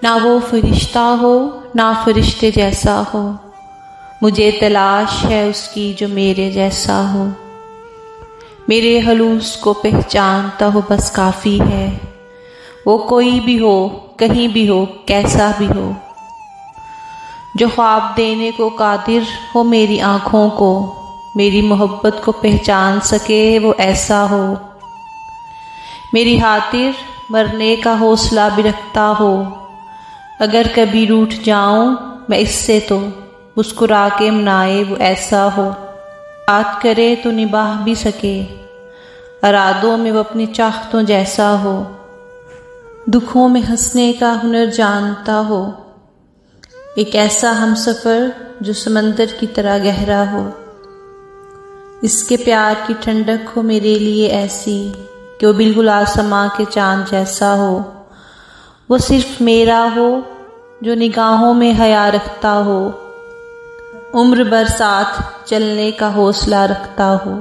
ना वो फरिश्ता हो ना फरिश्ते जैसा हो, मुझे तलाश है उसकी जो मेरे जैसा हो। मेरे हलूस को पहचानता हो बस काफ़ी है, वो कोई भी हो कहीं भी हो कैसा भी हो। जो ख्वाब देने को कादिर हो मेरी आँखों को, मेरी मोहब्बत को पहचान सके वो ऐसा हो। मेरी खातिर मरने का हौसला भी रखता हो, अगर कभी रूठ जाऊं मैं इससे तो मुस्कुरा के मनाए वो ऐसा हो। बात करे तो निभाह भी सके, इरादों में वो अपनी चाहतों जैसा हो। दुखों में हंसने का हुनर जानता हो, एक ऐसा हमसफ़र जो समंदर की तरह गहरा हो। इसके प्यार की ठंडक हो मेरे लिए ऐसी कि वो बिल्कुल आसमां के चांद जैसा हो। वो सिर्फ मेरा हो जो निगाहों में हया रखता हो, उम्र भर साथ चलने का हौसला रखता हो।